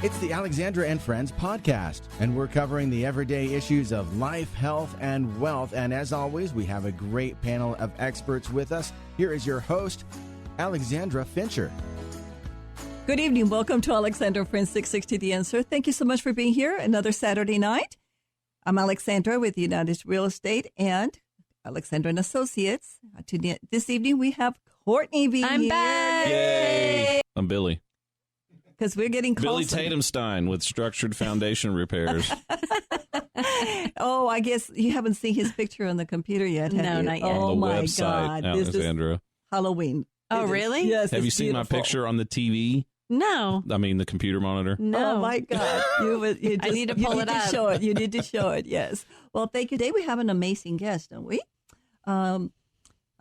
It's the Alexandra and Friends podcast, and we're covering the everyday issues of life, health, and wealth. And as always, we have a great panel of experts with us. Here is your host, Alexandra Fincher. Good evening. Welcome to Alexandra Friends 660 The Answer. Thank you so much for being here another Saturday night. I'm Alexandra with United Real Estate and Alexandra and Associates. This evening we have Courtney being here. I'm back. Yay! I'm Billy. Because we're getting closer. Billy Tatumstein with Structured Foundation Repairs. Oh, I guess you haven't seen his picture on the computer yet, have No, you? not yet. Oh, On the my website, God. Alexandra. This is Halloween. Oh, It is. really? Yes. Have you it's seen beautiful. my picture on the TV? No. I mean, the computer monitor? No. Oh, my God. You just, I need to pull it You need up. to show it. You need to show it, yes. Well, thank you. Today we have an amazing guest, don't we? I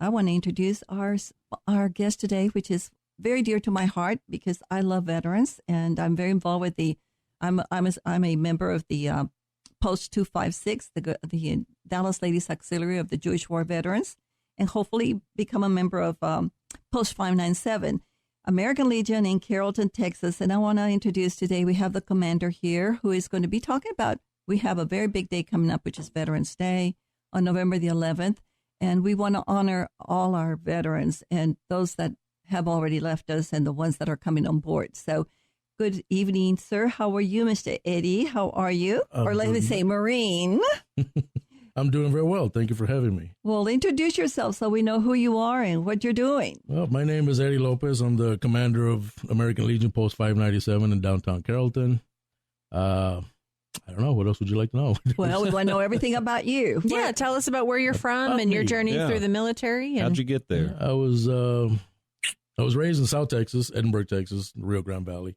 want to introduce our guest today, which is very dear to my heart because I love veterans and I'm very involved with I'm a member of the Post 256, the Dallas Ladies Auxiliary of the Jewish War Veterans, and hopefully become a member of Post 597, American Legion in Carrollton, Texas. And I want to introduce today, we have the commander here who is going to be talking about, we have a very big day coming up, which is Veterans Day on November the 11th. And we want to honor all our veterans and those that have already left us and the ones that are coming on board. So good evening, sir. How are you, Mr. Eddie? How are you? Or let me say Marine. I'm doing very well. Thank you for having me. Well, introduce yourself so we know who you are and what you're doing. Well, my name is Eddie Lopez. I'm the commander of American Legion Post 597 in downtown Carrollton. I don't know. What else would you like to know? Well, we want to know everything about you. Yeah, tell us about where you're from and your journey through the military. And How'd you get there? I was raised in South Texas, Edinburgh, Texas, Rio Grande Valley,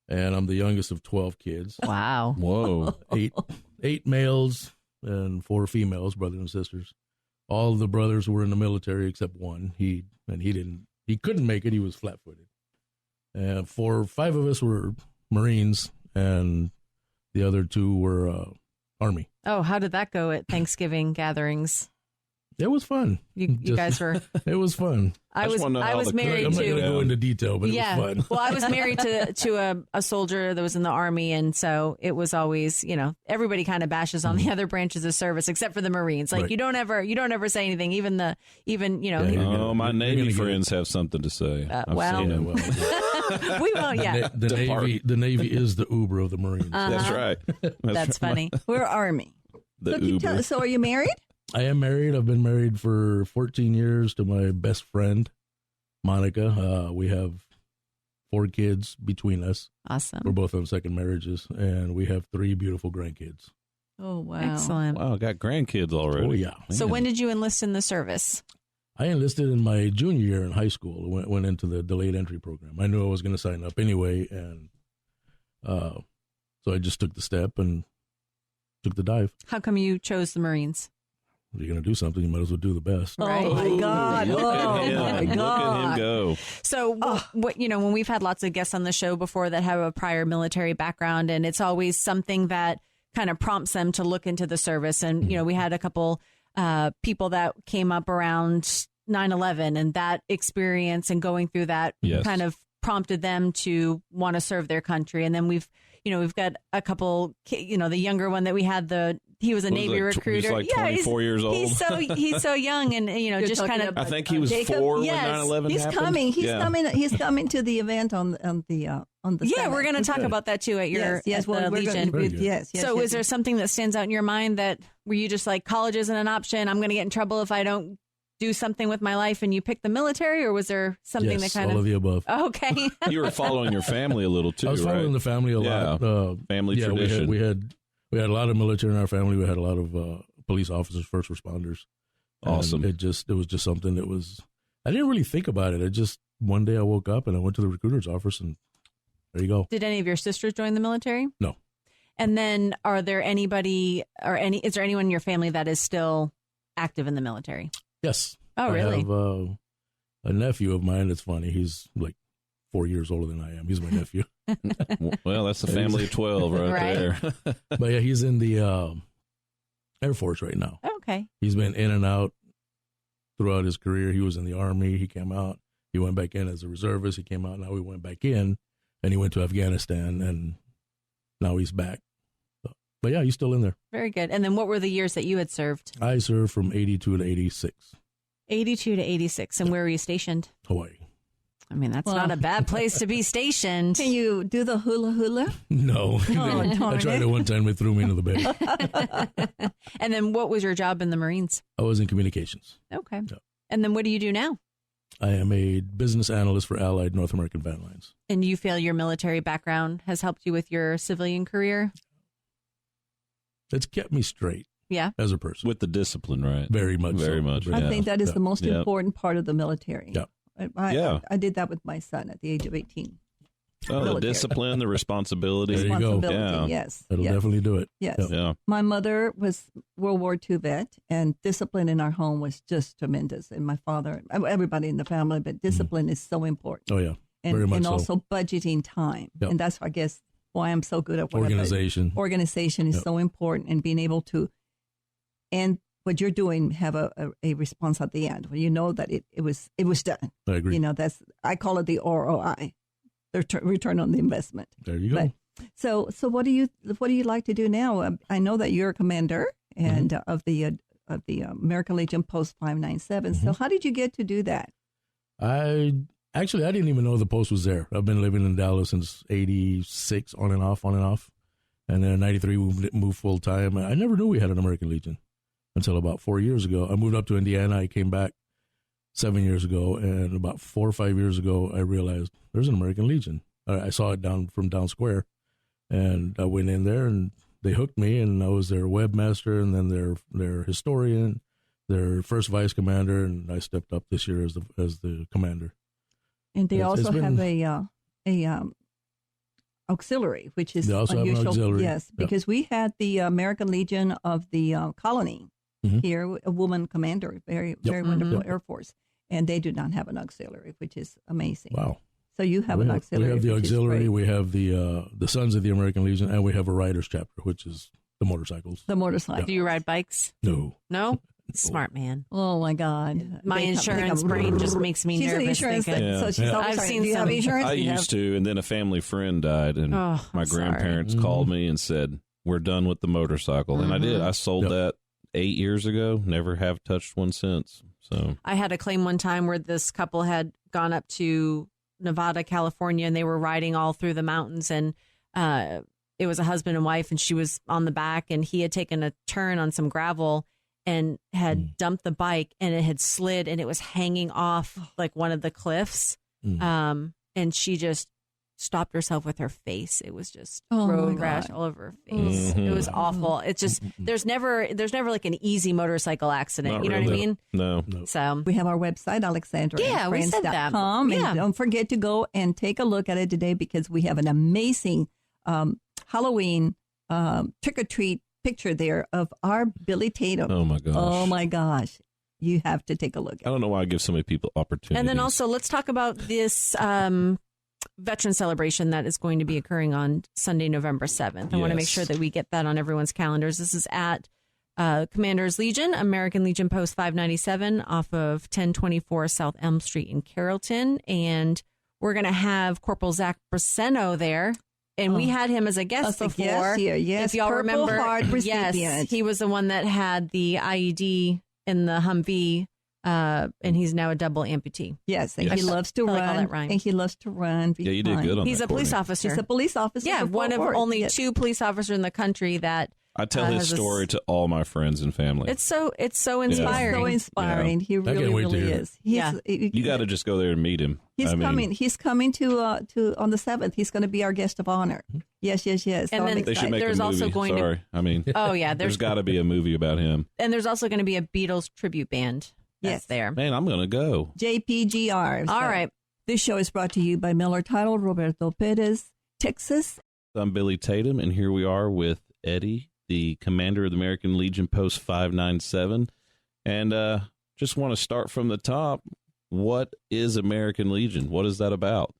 and I'm the youngest of 12 kids. Wow. Whoa. Eight males and 4 females, brothers and sisters. All of the brothers were in the military except one. He couldn't make it. He was flat-footed. And 5 of us were Marines, and the other 2 were Army. Oh, how did that go at Thanksgiving gatherings? It was fun. You guys were. It was fun. I was married I'm not going to to. go into detail, but it was fun. Well, I was married to a soldier that was in the Army, and so it was always, everybody kind of bashes on the other branches of service except for the Marines. Like Right. you don't ever say anything. Even Oh, my Navy friends have something to say. I've well. seen Yeah, it. well, we won't. Yeah, the Navy is the Uber of the Marines. That's right. that's funny. We're Army. The So, Uber. so are you married? I am married. I've been married for 14 years to my best friend, Monica. We have 4 kids between us. Awesome. We're both on second marriages, and we have 3 beautiful grandkids. Oh, wow. Excellent. Wow, I got grandkids already. Oh, yeah. So Man. when did you enlist in the service? I enlisted in my junior year in high school. Went into the delayed entry program. I knew I was going to sign up anyway, and so I just took the step and took the dive. How come you chose the Marines? If you're going to do something, you might as well do the best. Right. Oh, my God. Look at him. Oh, my Look at God. him go. So, when we've had lots of guests on the show before that have a prior military background, and it's always something that kind of prompts them to look into the service. And, we had a couple people that came up around 9/11, and that experience and going through that Yes. kind of prompted them to want to serve their country. And then we've got a couple, the younger one that we had, he was a Navy recruiter. He's like 24 years old. He's so young, and just kind of. I think he was Jacob? 4 Yes. when 9/11 He's happened. coming. He's Yeah. coming. He's coming to the event on the. Yeah, 7th. we're going to talk about that too at your yes. at Well, the we're Legion. gonna, Very yes. So yes, is there something that stands out in your mind that were you just like college isn't an option? I'm going to get in trouble if I don't do something with my life, and you pick the military, or was there something Yes, that kind all of the above. Okay. You were following your family a little too, I was following right? the family a lot. Family tradition. We had a lot of military in our family. We had a lot of police officers, first responders. Awesome. And it was just something that was. I didn't really think about it. One day I woke up and I went to the recruiter's office, and there you go. Did any of your sisters join the military? No. And then is there anyone in your family that is still active in the military? Yes. Oh, really? I have a nephew of mine that's funny. He's like 4 years older than I am. He's my nephew. Well, that's a family of 12 right there. But yeah, he's in the Air Force right now. Okay. He's been in and out throughout his career. He was in the Army. He came out. He went back in as a reservist. He came out. Now he went back in, and he went to Afghanistan. And Now he's back. But yeah, he's still in there. Very good. And then what were the years that you had served? I served from 82 to 86. 82 to 86. And where were you stationed? Hawaii. I mean, that's not a bad place to be stationed. Can you do the hula hula? No. I tried it one time. They threw me into the bed. And then what was your job in the Marines? I was in communications. Okay. Yeah. And then what do you do now? I am a business analyst for Allied North American Van Lines. And you feel your military background has helped you with your civilian career? It's kept me straight. Yeah. As a person. With the discipline, right? Very much. Very much. I think that is the most important part of the military. Yeah. I did that with my son at the age of 18. Oh, the discipline, the responsibility. There you go. Yeah. Yes. That'll definitely do it. Yes. Yeah. My mother was World War II vet, and discipline in our home was just tremendous. And my father, everybody in the family, but discipline is so important. Oh, yeah. And, Very much and so. also budgeting time. Yep. And that's, I guess, why I'm so good at what organization. Organization is so important, and being able to, and what you're doing, have a response at the end when you know that it was done. I agree. You know, I call it the ROI, the return on the investment. There you go. But, so what do you like to do now? I know that you're a commander and of the American Legion Post 597. So how did you get to do that? I didn't even know the post was there. I've been living in Dallas since 86, on and off. And then in 93, we moved full time. I never knew we had an American Legion until about 4 years ago. I moved up to Indiana. I came back 7 years ago. And about 4 or 5 years ago, I realized there's an American Legion. I saw it down Square. And I went in there and they hooked me, and I was their webmaster and then their historian, their first vice commander. And I stepped up this year as the commander. And they also have a auxiliary, which is they also unusual. Have an auxiliary. Yes, because we had the American Legion of the colony here, a woman commander, very wonderful Air Force, and they do not have an auxiliary, which is amazing. Wow! So you have an auxiliary. We have the auxiliary. We have the Sons of the American Legion, and we have a riders chapter, which is the motorcycles. The motorcycle. Do you ride bikes? No. No? Smart man. Oh my God! My insurance brain just makes me She's nervous. An insurance Yeah. So she's always I've saying, seen do you have some- insurance? I used to, and then a family friend died, and my grandparents called me and said, "We're done with the motorcycle," and I did. I sold that 8 years ago. Never have touched one since. So I had a claim one time where this couple had gone up to Nevada, California, and they were riding all through the mountains, and it was a husband and wife, and she was on the back, and he had taken a turn on some gravel and had dumped the bike, and it had slid, and it was hanging off like one of the cliffs. And she just stopped herself with her face. It was just road rash all over her face. It was awful. It's just there's never like an easy motorcycle accident. Not you know really. what I mean? No. So We have our website, Alexandra. Yeah, we said that. And Yeah. don't forget to go and take a look at it today, because we have an amazing Halloween trick-or-treat picture there of our Billy Tatum. Oh my gosh. Oh my gosh. You have to take a look I at it. don't know why I give so many people opportunities. and then also let's talk about this veteran celebration that is going to be occurring on Sunday, November 7th. I want to make Yes. sure that we get that on everyone's calendars. This is at Commander's Legion, American Legion Post 597 off of 1024 South Elm Street in Carrollton. And we're going to have Corporal Zach Braceno there. And we had him as a guest As a before. guest here, yes. If y'all Purple remember, Heart yes, recipient. he was the one that had the IED in the Humvee, and he's now a double amputee. Yes, and Yes. he loves to I like all run. that rhymes. And he loves to run. Yeah, you did good on He's that, a police Courtney. officer. He's a police officer. Yeah, for one Fort of Worth. only Yes. 2 police officers in the country that I tell his has a story to all my friends and family. it's so inspiring. So inspiring. He can't really, wait to really hear it. is. You got to just go there and meet him. He's I mean, coming. He's coming to on the 7th. He's going to be our guest of honor. Yes. And So I'm then- They should excited. make There's a movie. also going to- Sorry. I mean, Oh yeah, there's got to be a movie about him. and there's also going to be a Beatles tribute band. That's Yes. there. Man, I'm going to go. JPGR. All right. This show is brought to you by Miller Title, Roberto Perez, Texas. I'm Billy Tatum, and here we are with Eddie, the commander of the American Legion Post 597. And just want to start from the top. What is American Legion? What is that about?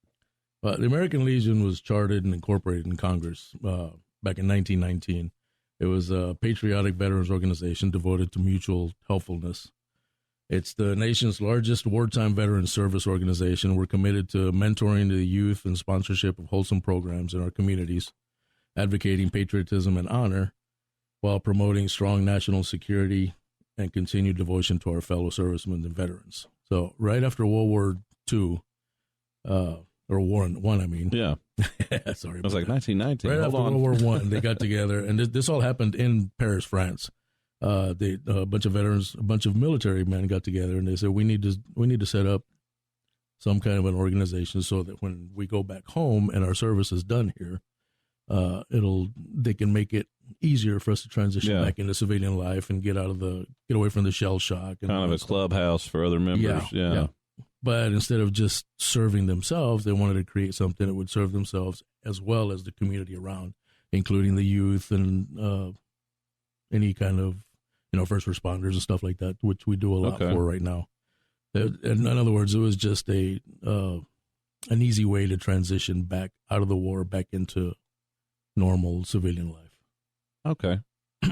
The American Legion was chartered and incorporated in Congress back in 1919. It was a patriotic veterans organization devoted to mutual helpfulness. It's the nation's largest wartime veteran service organization. We're committed to mentoring the youth and sponsorship of wholesome programs in our communities. advocating patriotism and honor while promoting strong national security and continued devotion to our fellow servicemen and veterans. So right after World War II, or War One, I mean. Yeah. Sorry. I was like 1919. Right Hold after on. World War One, they got together, and this all happened in Paris, France. A bunch of veterans, a bunch of military men got together, and they said we need to set up some kind of an organization so that when we go back home and our service is done here, they can make it easier for us to transition back into civilian life and get away from the shell shock and kind of a clubhouse for other members. Yeah. But instead of just serving themselves, they wanted to create something that would serve themselves as well as the community around, including the youth and any kind of first responders and stuff like that, which we do a lot for right now. In other words, it was just an easy way to transition back out of the war, back into normal civilian life. Okay.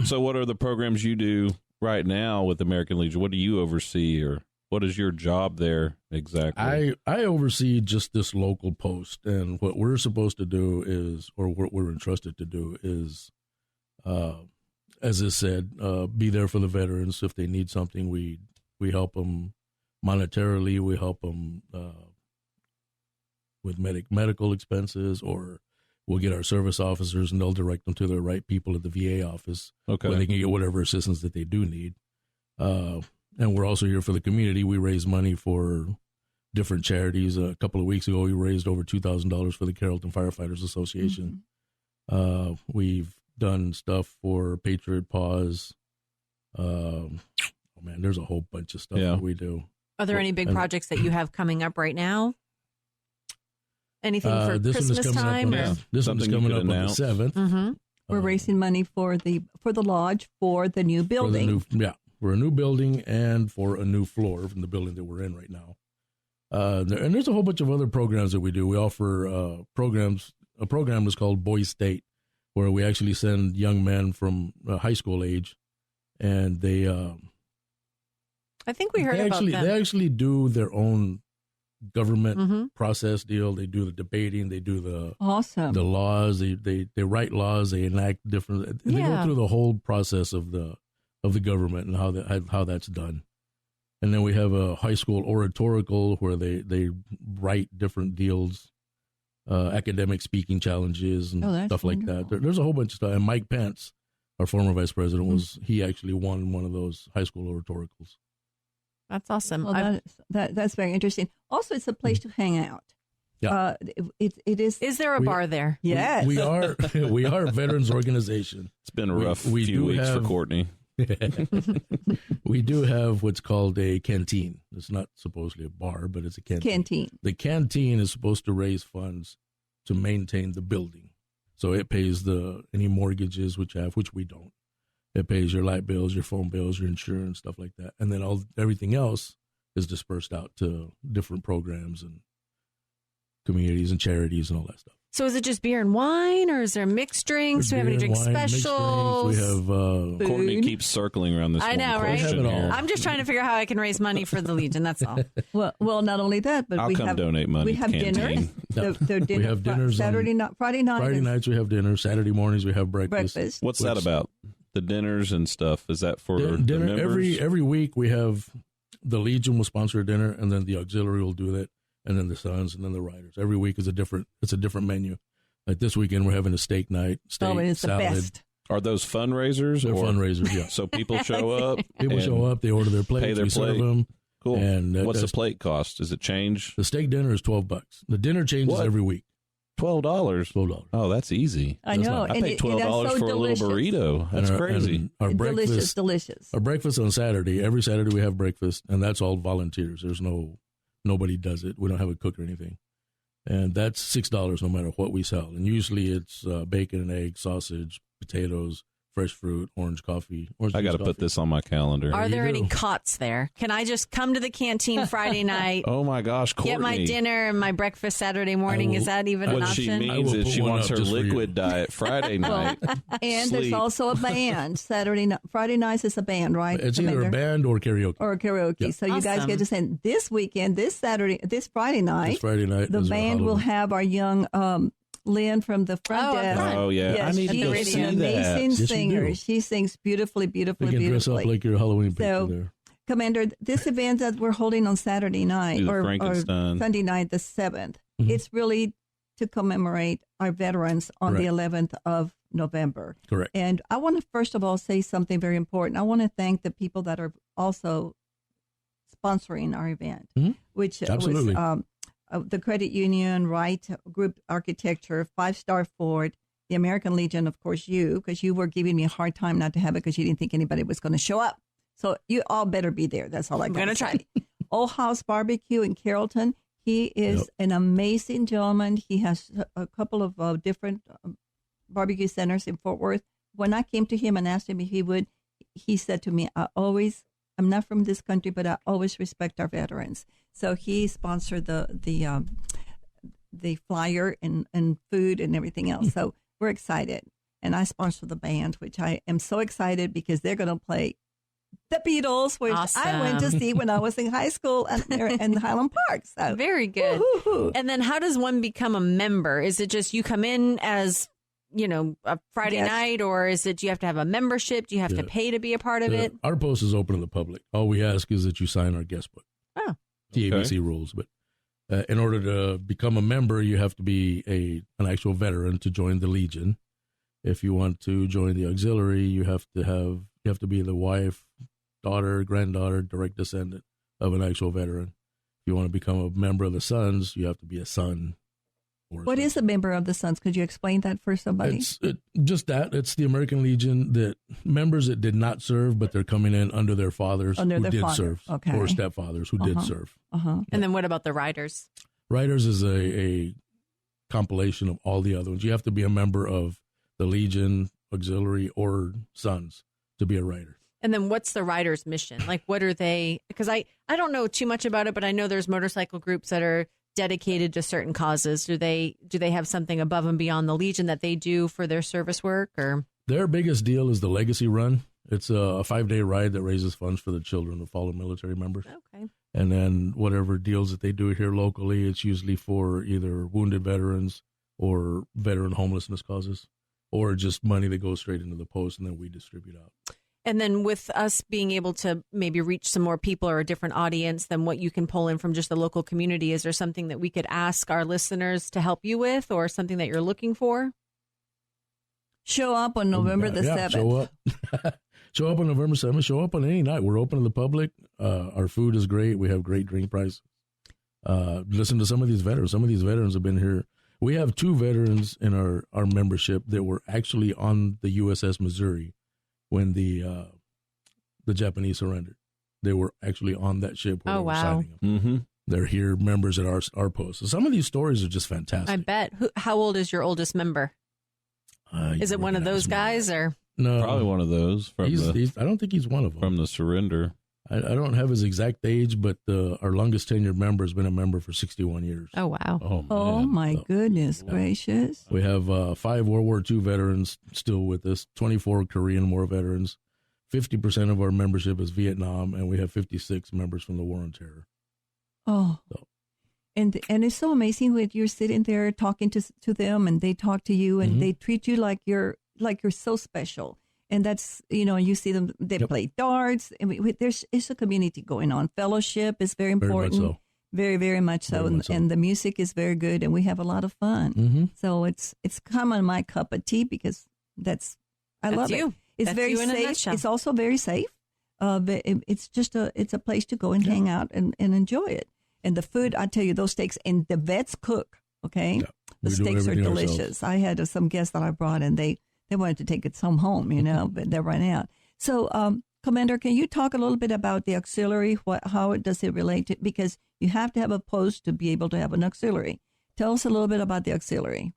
So what are the programs you do right now with American Legion? What do you oversee, or what is your job there exactly? I oversee just this local post, and what we're supposed to do is, or what we're entrusted to do is, as I said, be there for the veterans. If they need something, we help them monetarily. We help them with medical expenses, or we'll get our service officers and they'll direct them to the right people at the VA office where they can get whatever assistance that they do need. And we're also here for the community. We raise money for different charities. A couple of weeks ago, we raised over $2,000 for the Carrollton Firefighters Association. Mm-hmm. We've done stuff for Patriot Paws. There's a whole bunch of stuff that we do. Are there any big projects that you have coming up right now? Anything for Christmas time? This one's coming up on the 7th. Mm-hmm. We're raising money for the lodge for the new building. For a new building and for a new floor from the building that we're in right now. And there's a whole bunch of other programs that we do. We offer programs. A program is called Boy State, where we actually send young men from high school age, and they. I think we heard about them. They actually do their own government process deal. They do the debating. They do the laws. They write laws. They enact different. They go through the whole process of the government and how that's done. And then we have a high school oratorical where they write different deals, academic speaking challenges and stuff wonderful. Like that. There's a whole bunch of stuff. And Mike Pence, our former vice president, he actually won one of those high school oratoricals. That's awesome. Well, that's very interesting. Also, it's a place to hang out. Yeah. It is. Is there a bar there? Yes. We are a veterans organization. It's been a rough few weeks for Courtney. We do have what's called a canteen. It's not supposedly a bar, but it's a canteen. The canteen is supposed to raise funds to maintain the building. So it pays any mortgages which we don't. It pays your light bills, your phone bills, your insurance, stuff like that. And then everything else is dispersed out to different programs and communities and charities and all that stuff. So is it just beer and wine, or is there mixed drinks? Do we have any drink specials? We have Courtney keeps circling around this. I know, right? Here. I'm just trying to figure out how I can raise money for the Legion. That's all. Well, not only that, but I'll come donate money. We have dinners. We have dinners Friday night. Friday nights we have dinner. Saturday mornings we have breakfast. What's that about? The dinners and stuff. Is that for dinner? The members? Every week we have the Legion will sponsor a dinner, and then the auxiliary will do that, and then the Sons, and then the Riders. Every week is a different menu. Like this weekend, we're having a steak night, it's salad. The best. Are those fundraisers? They're fundraisers, yeah. So people show up. People show up. They order their plates. Pay their we plate. serve them. Cool. And what's the plate cost? Does it change? The steak dinner is $12. The dinner changes every week. $12. $12. Oh, that's easy. I know. I paid $12 for a little burrito. That's crazy. Our breakfast, delicious. Our breakfast on Saturday. Every Saturday we have breakfast, and that's all volunteers. There's nobody does it. We don't have a cook or anything. And that's $6 no matter what we sell. And usually it's bacon and eggs, sausage, potatoes, fresh fruit, orange coffee. I got to put this on my calendar. Are there any cots there? Can I just come to the canteen Friday night? Oh my gosh, Courtney. Get my dinner and my breakfast Saturday morning. Is that even an option? What she means is she wants her liquid diet Friday night. And there's also a band. Friday nights is a band, right? It's either a band or karaoke. Yeah. So you guys get to send this weekend, this Friday night. The band will have our young Lynn from the front desk. Oh, yeah. Yes, I need to she go is see an that. amazing Yes, you singer. do. She sings beautifully, beautifully, You can dress beautifully. up like your Halloween picture So, there. Commander, this event that we're holding on Saturday night Do the or Frankenstein. Sunday night, the 7th, Mhm. it's really to commemorate our veterans on the Correct. 11th of November. Correct. And I want to first of all say something very important. I want to thank the people that are also sponsoring our event, Mhm. which Absolutely. was the Credit Union, Wright Group Architecture, 5-Star Ford, the American Legion, of course, you, because you were giving me a hard time not to have it because you didn't think anybody was going to show up. So you all better be there. That's all I'm going to try. Old House Barbecue in Carrollton. He is an amazing gentleman. He has a couple of different barbecue centers in Fort Worth. When I came to him and asked him if he would, he said to me, I'm not from this country, but I always respect our veterans. So he sponsored the flyer and food and everything else. So we're excited. And I sponsor the band, which I am so excited because they're going to play the Beatles, which I went to see when I was in high school in Highland Park. So Very good. woo-hoo-hoo. And then how does one become a member? Is it just you come in as, a Friday Yes. night, or is it, do you have to have a membership? Do you have to pay to be a part of it? Our post is open to the public. All we ask is that you sign our guest book. Oh. The ABC rules. But in order to become a member, you have to be an actual veteran to join the Legion. If you want to join the auxiliary, you have to be the wife, daughter, granddaughter, direct descendant of an actual veteran. If you want to become a member of the Sons, you have to be a son. What is a member of the Sons? Could you explain that for somebody? It's the American Legion, that members that did not serve, but they're coming in under their fathers who did serve, or stepfathers who did serve. And then what about the riders? Riders is a compilation of all the other ones. You have to be a member of the Legion, auxiliary, or Sons to be a rider. And then what's the rider's mission? Like, what are they? Because I don't know too much about it, but I know there's motorcycle groups that are dedicated to certain causes. Do they have something above and beyond the Legion that they do for their service work? Or their biggest deal is the Legacy Run. It's a 5-day ride that raises funds for the children of fallen military members. Okay. And then whatever deals that they do here locally, it's usually for either wounded veterans or veteran homelessness causes, or just money that goes straight into the post and then we distribute out. And then with us being able to maybe reach some more people or a different audience than what you can pull in from just the local community, is there something that we could ask our listeners to help you with, or something that you're looking for? Show up on November the 7th. Show up. Show up on November 7th. Show up on any night. We're open to the public. Our food is great. We have great drink prices. Listen to some of these veterans. Some of these veterans have been here. We have 2 veterans in our membership that were actually on the USS Missouri when the Japanese surrendered. They were actually on that ship where Oh, they were wow. signing them. Mm-hmm. They're here, members at our post. So some of these stories are just fantastic. I bet. How old is your oldest member? You Is it one of those recognize me. guys, or? No, Probably one of those from I don't think he's one of them. from the surrender. I don't have his exact age, but our longest tenured member has been a member for 61 years. Oh, wow. Oh, man. Oh, my goodness gracious. We have 5 World War II veterans still with us, 24 Korean War veterans. 50% of our membership is Vietnam, and we have 56 members from the War on Terror. Oh. So. And it's so amazing when you're sitting there talking to them, and they talk to you, and they treat you like you're so special. And that's, you see them, they play darts. And it's a community going on. Fellowship is very important. Very much so. Very, very much so. Very much so. And the music is very good, and we have a lot of fun. Mm-hmm. So it's come on my cup of tea because I love you. it. It's That's very you in a safe. nutshell. It's also very safe. But it's just it's a place to go and hang out and enjoy it. And the food, I tell you, those steaks, and the vets cook, okay? Yeah. The We do steaks are everything delicious. ourselves. I had some guests that I brought, and they wanted to take it some home, but they ran out. So, Commander, can you talk a little bit about the auxiliary? How does it relate to, because you have to have a post to be able to have an auxiliary. Tell us a little bit about the auxiliary.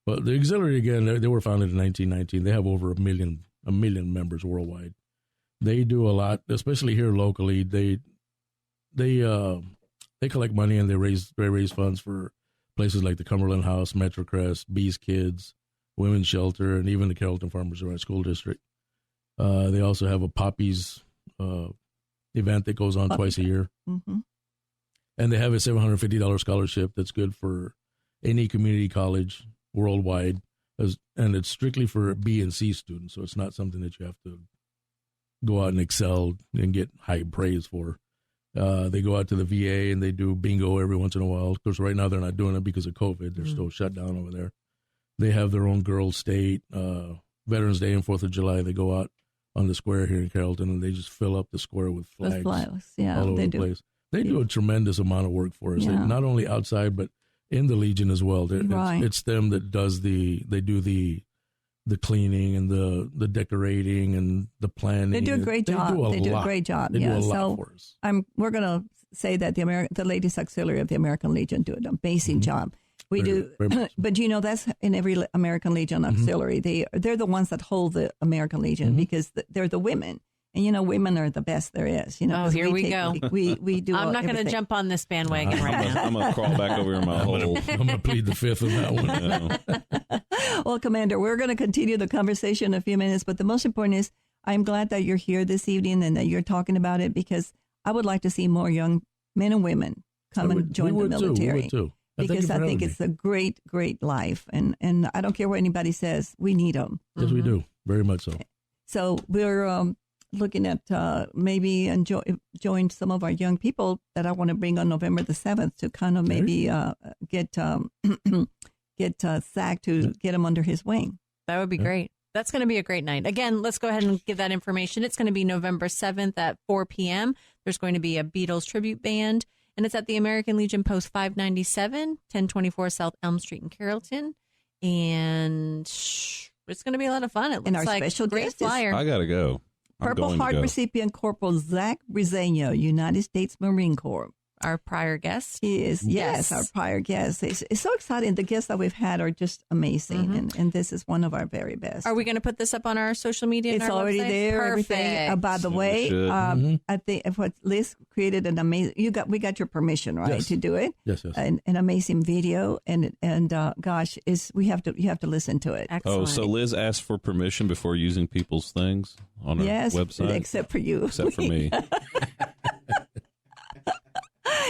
Well, the auxiliary, again, they were founded in 1919. They have over a million members worldwide. They do a lot, especially here locally. They collect money and they raise funds for places like the Cumberland House, Metrocrest, Bees Kids, Women's Shelter, and even the Carrollton Farmers Ranch School District. They also have a Poppies event that goes on twice a year. Mm-hmm. And they have a $750 scholarship that's good for any community college worldwide, and it's strictly for B and C students. So it's not something that you have to go out and excel and get high praise for. They go out to the VA and they do bingo every once in a while. Of course, right now they're not doing it because of COVID. They're still shut down over there. They have their own girls' state. Veterans Day and 4th of July, they go out on the square here in Carrollton and they just fill up the square with flags yeah, all over the place. They do a tremendous amount of work for us. Yeah. Not only outside, but in the Legion as well. It's them that does they do the cleaning and the decorating and the planning. They do a great job. They do a great job. They do a lot for us. We're going to say that the Ladies Auxiliary of the American Legion do an amazing job. We do, but that's in every American Legion Auxiliary. They're the ones that hold the American Legion because they're the women. And, women are the best there is. Here we go. We do I'm not going to jump on this bandwagon right now. I'm going to crawl back over in my hole. I'm going to plead the fifth on that one. Well, Commander, we're going to continue the conversation in a few minutes. But the most important is I'm glad that you're here this evening and that you're talking about it, because I would like to see more young men and women come and join the military. We would too. Because I think it's a great, great life. And I don't care what anybody says. We need them. Yes, we do. Very much so. So we're looking at maybe join some of our young people that I want to bring on November the 7th to kind of maybe get SAC to get him under his wing. That would be great. That's going to be a great night. Again, let's go ahead and give that information. It's going to be November 7th at 4 p.m. There's going to be a Beatles tribute band. And it's at the American Legion Post 597, 1024 South Elm Street in Carrollton. And it's going to be a lot of fun. It looks like special great flyer. I got to go. Purple Heart recipient Corporal Zach Briseño, United States Marine Corps. Our prior guest. He is, yes, our prior guest. It's so exciting. The guests that we've had are just amazing, and this is one of our very best. Are we going to put this up on our social media? It's already website? there. Perfect. Everything. By the way, I think what Liz created an amazing. We got your permission, right, to do it? Yes. An amazing video, and gosh, you have to listen to it. Excellent. Oh, so Liz asked for permission before using people's things on our website? Except for you. Except for me.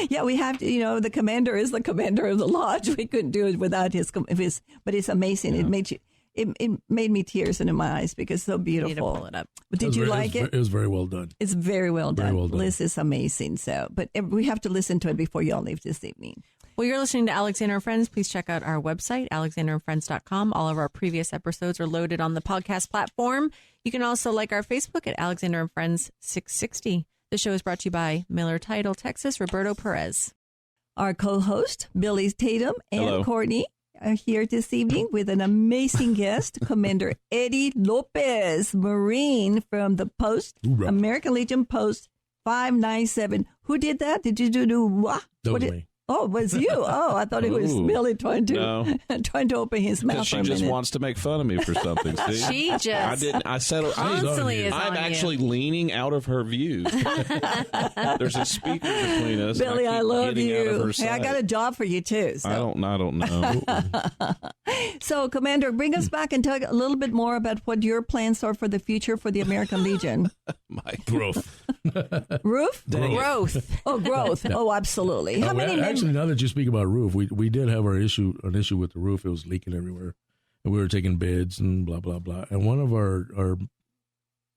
Yeah, we have to. The commander is the commander of the lodge. We couldn't do it without his. But it's amazing. Yeah. It made me tears in my eyes because it's so beautiful. You need to pull it up. But did you like it? It was very well done. It's very well done. Very well done. Liz is amazing. So, but we have to listen to it before y'all leave this evening. Well, you're listening to Alexandra and Friends. Please check out our website, alexandraandfriends.com. All of our previous episodes are loaded on the podcast platform. You can also like our Facebook at Alexandra and Friends 660. The show is brought to you by Miller Title, Texas, Roberto Perez. Our co-host, Billy Tatum and Hello. Courtney, are here this evening with an amazing guest, Commander Eddie Lopez, Marine from the Post, Hoorah. American Legion Post 597. Who did that? Did you do what? That was me. Oh, it was you? Oh, I thought it was Billy trying to open his mouth Because for she a just minute. wants to make fun of me for something. See? She just I didn't. I said constantly is I'm on actually you. leaning out of her view. There's a speaker between us. Billy, I love getting out of you. her Hey, I sight. got a job for you too. So. I don't know. So, Commander, bring us back and talk a little bit more about what your plans are for the future for the American Legion. My Growth. Roof? growth. Oh, growth. Oh, absolutely. How many men? Actually, now that you speak about roof, we did have an issue with the roof. It was leaking everywhere, and we were taking bids and blah blah blah. And one of our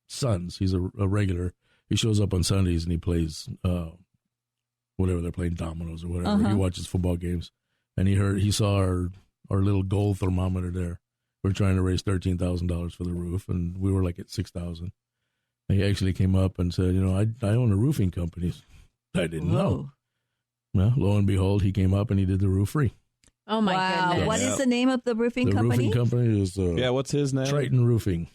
sons, he's a regular. He shows up on Sundays and he plays whatever they're playing, dominoes or whatever. Uh-huh. He watches football games, and he saw our little gold thermometer there. We're trying to raise $13,000 for the roof, and we were like at $6,000. He actually came up and said, I own a roofing company. I didn't know. Well, lo and behold, he came up and he did the roof free. Oh, my goodness. What is the name of the roofing company? The roofing company is what's his name? Triton Roofing.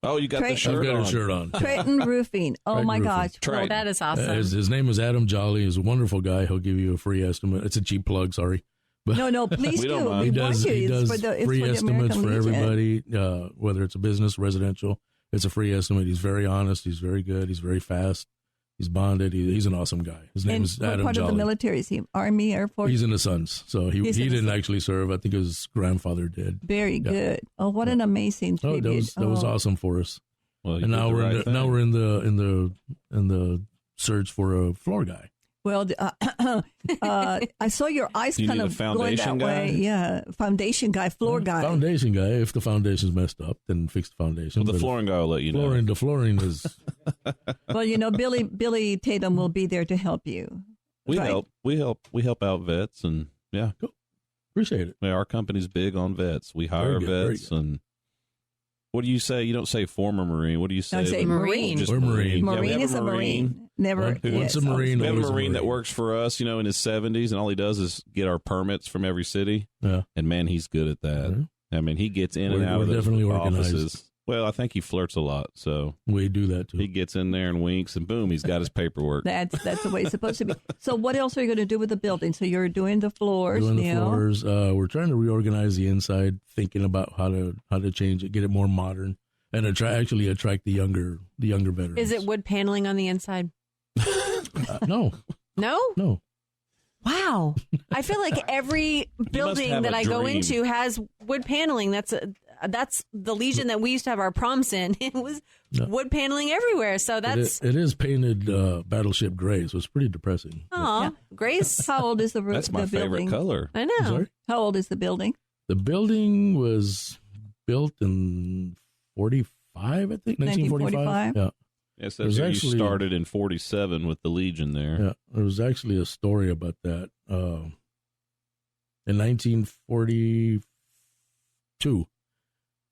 Oh, you got the Triton. shirt I've got on. a shirt on. Triton Roofing. Oh, Triton my Roofing. gosh. Triton. That is awesome. His name is Adam Jolly. He's a wonderful guy. He'll give you a free estimate. It's a cheap plug, sorry. But No, please We do. don't mind. We want you. He does It's free for the estimates American for Legion. everybody, whether it's a business, residential. It's a free estimate. He's very honest. He's very good. He's very fast. He's bonded. He's an awesome guy. His name And is what Adam part Jolly. of the military is he? Army, Air Force? He's in the Suns, so he He's in the didn't Suns. actually serve. I think his grandfather did. Very good. Oh, what an amazing Oh, tribute. that was awesome for us. Well, you And did now the right thing. we're in the search for a floor guy. Well, I saw your eyes You kind need a of going foundation that way. guy? Yeah, foundation guy, floor guy. Foundation guy. If the foundation's messed up, then fix the foundation. Well, the But flooring guy will let you know. the flooring is. Well, Billy Tatum will be there to help you. We Right. help. We help out vets, and yeah, Appreciate it. our company's big on vets. We hire Very good, vets, and what do you say? You don't say former Marine. What do you say? I say Marine. Just Or Marine. Yeah, we Marine have is a Marine. Never. Once yes, a Marine, We have a always Marine that works for us, in his 70s, and all he does is get our permits from every city. Yeah. And man, he's good at that. Yeah. I mean, he gets in and We're- out of we're those definitely offices. organized. Well, I think he flirts a lot, so We do that too. he gets in there and winks, and boom, he's got his paperwork. That's the way it's supposed to be. So, what else are you going to do with the building? So, you're doing the floors Doing the now. floors. We're trying to reorganize the inside, thinking about how to change it, get it more modern, and actually attract the younger veterans. Is it wood paneling on the inside? No. No? Wow. I feel like every building have that a I go dream. into has wood paneling. That's the Legion that we used to have our proms in. It was wood paneling everywhere. So that's It is painted battleship gray, so it's pretty depressing. oh, Grace. How old is the That's my the building? favorite color. I I'm know. sorry? How old is the building? The building was built in 45, I think, 1945. 1945? Yeah. It There's says here you actually- started in 47 with the Legion there. Yeah, there was actually a story about that. In 1942,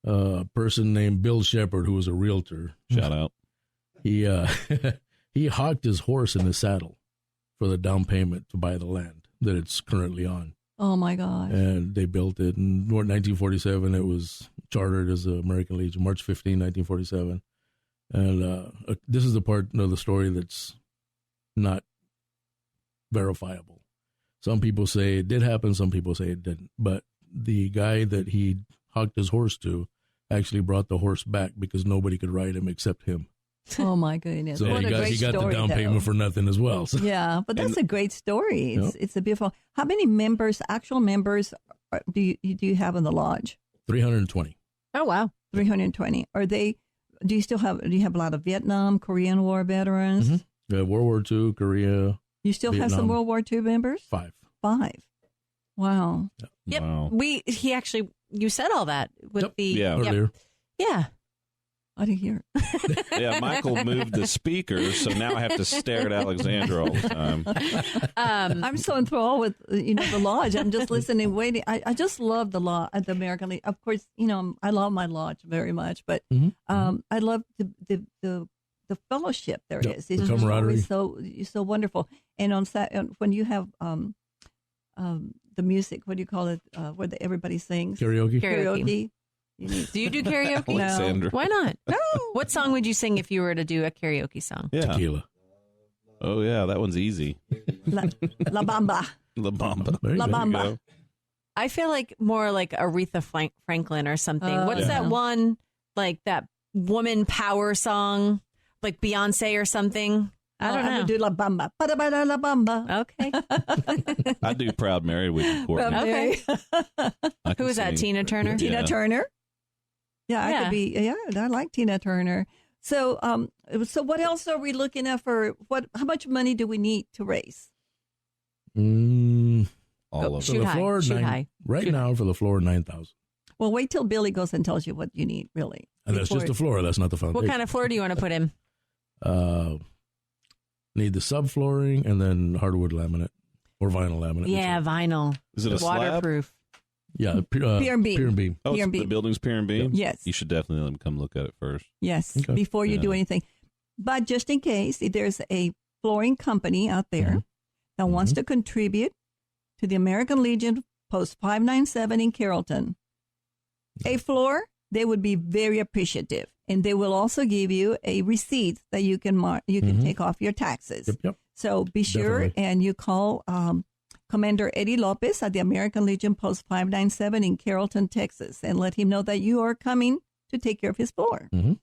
a person named Bill Shepard, who was a realtor, Shout out. he he hocked his horse in the saddle for the down payment to buy the land that it's currently on, Oh my gosh. and they built it. In 1947, it was chartered as the American Legion, March 15, 1947. And this is the part of the story that's not verifiable. Some people say it did happen, some people say it didn't. But the guy that he hocked his horse to actually brought the horse back because nobody could ride him except him. Oh my goodness. So What a great he got story, the down though. payment for nothing as well. So Yeah, but that's a great story. It's a beautiful. How many members, actual members, do you have in the lodge? 320. Oh, wow. 320. Are they? Do you have a lot of Vietnam, Korean War veterans? Mhm. Yeah, World War II, Korea, You still have some Vietnam. World War II members? 5. 5. Wow. Yep. Wow. You said all that with Yep. the Yeah. Yep. Earlier. Yeah. I didn't hear it. Yeah, Michael moved the speakers, so now I have to stare at Alexandra all the time. I'm so enthralled with the lodge. I'm just listening, waiting. I just love the law at the American League. Of course, I love my lodge very much, but Mhm. I love the fellowship there Yep, is. the It's just camaraderie. always so wonderful. And when you have the music, what do you call it? Where everybody sings Karaoke. karaoke. Do you do karaoke? No. Alexandra. Why not? No. What song would you sing if you were to do a karaoke song? Yeah. Tequila. Oh, yeah, that one's easy. La Bamba. La Bamba. There you La go. Bamba. There you go. I feel like more like Aretha Franklin or something. What's Yeah. that one, like that woman power song, like Beyonce or something? I don't I'm know. gonna do La Bamba. Ba-da-ba-da, La Bamba. Okay. I do Proud Mary with you, Courtney. Okay. I can Who is that? sing. Tina Turner? Tina Yeah. Turner. Yeah, I Yeah. could be. Yeah, I like Tina Turner. So, so what else are we looking at for how much money do we need to raise? All of Shoot it. the high, floor, shoot high. Right Shoot now, for the floor, 9,000. Well, wait till Billy goes and tells you what you need, really. And that's just the floor. That's not the foundation. What kind of floor do you want to put in? Need the subflooring and then hardwood laminate or vinyl laminate. Yeah, vinyl. Is it a slab? Waterproof. Yeah. Pier and beam. Pier and beam. Oh, Pier and the beam. building's pier and beam? Yes. You should definitely let them come look at it first. Yes, Okay. before you do Yeah. anything. But just in case, if there's a flooring company out there that wants to contribute to the American Legion Post 597 in Carrollton, a floor, they would be very appreciative. And they will also give you a receipt that you can take off your taxes. Yep. So be sure Definitely. and you call Commander Eddie Lopez at the American Legion Post 597 in Carrollton, Texas, and let him know that you are coming to take care of his floor. And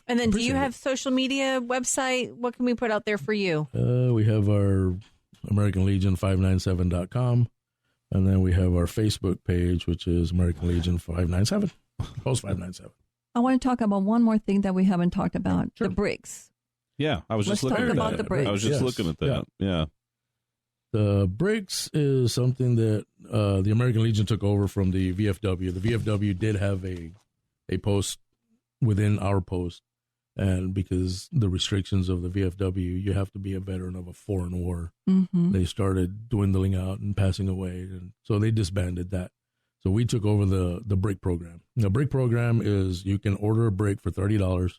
then do Appreciate you it. have social media, website? What can we put out there for you? We have our American Legion 597.com. And then we have our Facebook page, which is American Legion 597. Post 597. I want to talk about one more thing that we haven't talked about, Sure. the bricks. Yeah, I was Let's just looking talk at about that. the bricks. I was just Yes. looking at that. Yeah. The breaks is something that the American Legion took over from the VFW. The VFW did have a post within our post, and because the restrictions of the VFW, you have to be a veteran of a foreign war. Mm-hmm. They started dwindling out and passing away, and so they disbanded that. So we took over the break program. The break program is you can order a break for $30,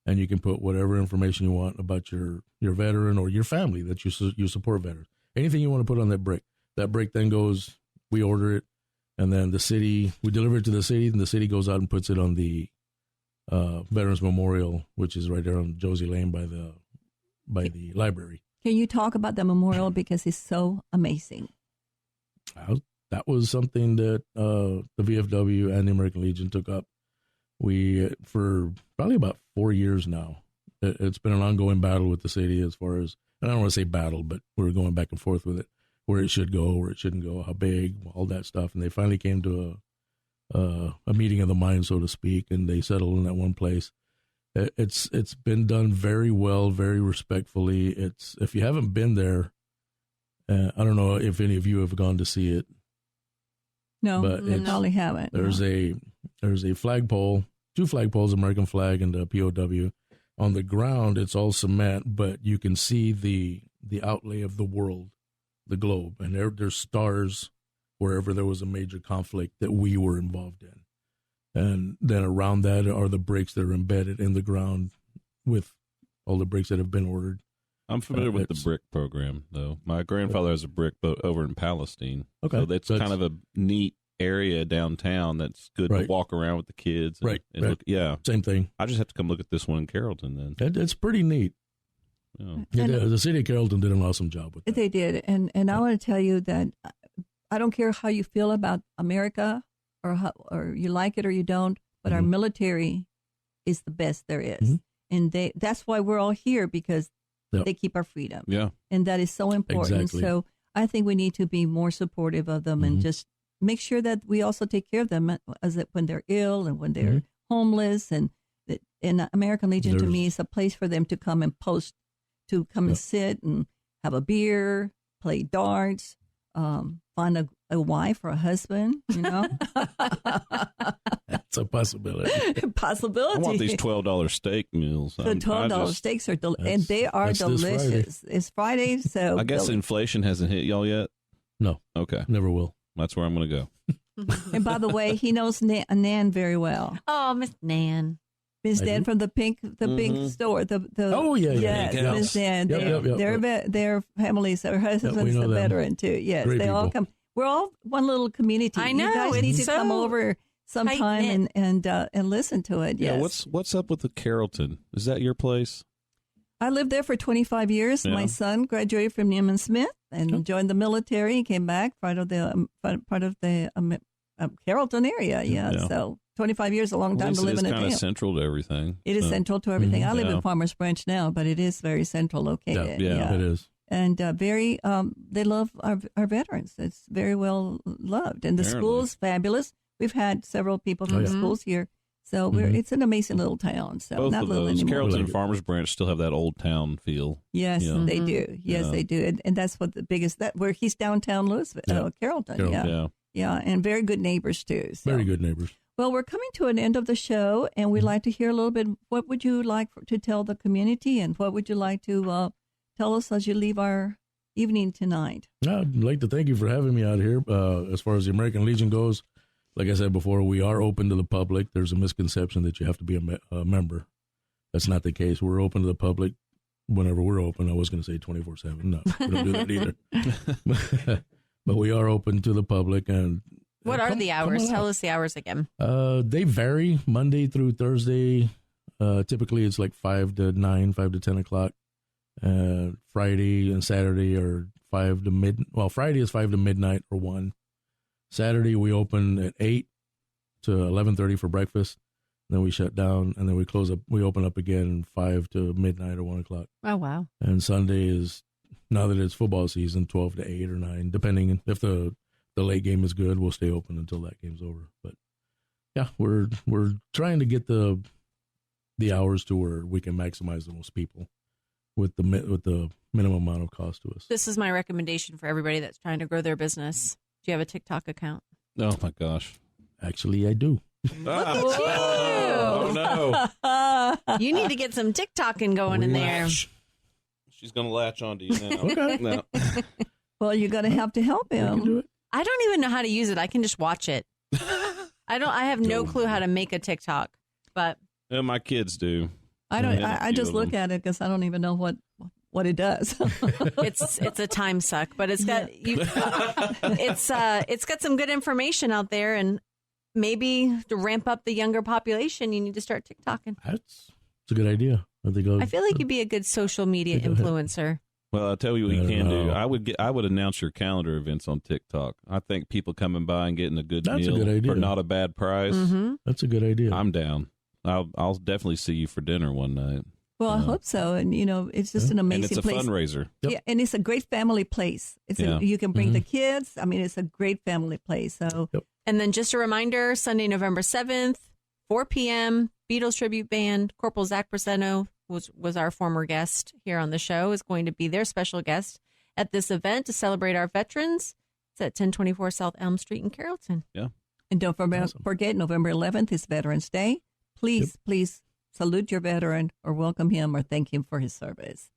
and you can put whatever information you want about your veteran or your family that you support veterans. Anything you want to put on that break. That break then goes, we order it, and then we deliver it to the city, and the city goes out and puts it on the Veterans Memorial, which is right there on Josie Lane by the library. Can you talk about the memorial because it's so amazing? That was something that the VFW and the American Legion took up. We, for probably about 4 years now, it's been an ongoing battle with the city as far as, and I don't want to say battle, but we're going back and forth with it, where it should go, where it shouldn't go, how big, all that stuff. And they finally came to a meeting of the mind, so to speak, and they settled in that one place. It's been done very well, very respectfully. If you haven't been there, I don't know if any of you have gone to see it. No, but probably haven't. There's a flagpole, 2 flagpoles, American flag and the POW. On the ground, it's all cement, but you can see the outlay of the world, the globe, and there's stars wherever there was a major conflict that we were involved in. And then around that are the breaks that are embedded in the ground with all the breaks that have been ordered. I'm familiar with the brick program, though. My grandfather has a brick boat over in Palestine. Okay. So that's kind of a neat area downtown that's good to walk around with the kids. And, right. Look, yeah. Same thing. I just have to come look at this one in Carrollton then. It's pretty neat. Yeah. The city of Carrollton did an awesome job with that. They did. And I want to tell you that I don't care how you feel about America or you like it or you don't, but our military is the best there is. Mm-hmm. And that's why we're all here, because they keep our freedom. Yeah. And that is so important. Exactly. So I think we need to be more supportive of them and just make sure that we also take care of them when they're ill and when they're homeless. And American Legion to me is a place for them to come and post, to come and sit and have a beer, play darts, find a wife or a husband, you know. That's a possibility. Possibility. I want these $12 steak meals. The $12 steaks are and they are delicious. It's Friday, so I guess inflation hasn't hit y'all yet. No. Okay. Never will. That's where I'm going to go. And by the way, he knows Nan very well. Oh, Miss Nan. Miss Nan from the pink store. Yes, Miss Nan. Their families, her husband's a veteran too. Yes, Great they all people. come. We're all one little community. I know. You guys need to come over sometime and listen to it. Yeah. Yes. What's up with the Carrollton? Is that your place? I lived there for 25 years. Yeah. My son graduated from Neiman Smith and joined the military. He came back, part of the Carrollton area. Yeah. So 25 years, a long time to live in a town. It's kind of central to everything. It is central to everything. I live in Farmers Branch now, but it is very central located. Yeah, it is. And they love our veterans. It's very well loved. And the school is fabulous. We've had several people from the schools here. So it's an amazing little town. So both not of little those, anymore. Carrollton and Farmers Branch, still have that old town feel. Yes, they do. Yes, they do. And that's what the biggest, where he's downtown Louisville, Carrollton. Yeah, and very good neighbors too. So. Very good neighbors. Well, we're coming to an end of the show, and we'd like to hear a little bit. What would you like to tell the community, and what would you like to tell us as you leave our evening tonight? I'd like to thank you for having me out here. As far as the American Legion goes, like I said before, we are open to the public. There's a misconception that you have to be a member. That's not the case. We're open to the public whenever we're open. I was going to say 24/7. No, we don't do that either. But we are open to the public. And what are the hours? Tell us the hours again. They vary Monday through Thursday. Typically, it's like 5 to 9, 5 to 10 o'clock. Friday and Saturday are 5 to mid. Well, Friday is 5 to midnight or 1. Saturday we open at 8 to 11:30 for breakfast. Then we shut down, and then we close up. We open up again 5 to midnight or 1 o'clock. Oh wow! And Sunday is, now that it's football season, 12 to 8 or 9, depending if the late game is good. We'll stay open until that game's over. But yeah, we're trying to get the hours to where we can maximize the most people with the minimum amount of cost to us. This is my recommendation for everybody that's trying to grow their business. Do you have a TikTok account? Oh my gosh. Actually, I do. Look at you. Oh no. You need to get some TikToking going in there. She's going to latch onto you now. Okay. No. Well, you're going to have to help I can him. do it. I don't even know how to use it. I can just watch it. I have no clue how to make a TikTok, but Yeah, my kids do. I don't. Yeah, I just few of look at it because I don't even know what it does. it's a time suck. But it's got it's got some good information out there, and maybe to ramp up the younger population, you need to start TikToking. That's a good idea. I feel like you'd be a good social media influencer. Well, I'll tell you what you can do. I would announce your calendar events on TikTok. I think people coming by and getting a good That's a meal good idea. for not a bad price. Mm-hmm. That's a good idea. I'm down. I'll definitely see you for dinner one night. Well, I hope so. And, it's just an amazing And it's a place. fundraiser. Yep. Yeah, and it's a great family place. You can bring the kids. I mean, it's a great family place. So, And then just a reminder, Sunday, November 7th, 4 p.m., Beatles Tribute Band, Corporal Zach Preseno was our former guest here on the show, is going to be their special guest at this event to celebrate our veterans. It's at 1024 South Elm Street in Carrollton. Yeah. and don't forget, November 11th is Veterans Day. Please salute your veteran or welcome him or thank him for his service.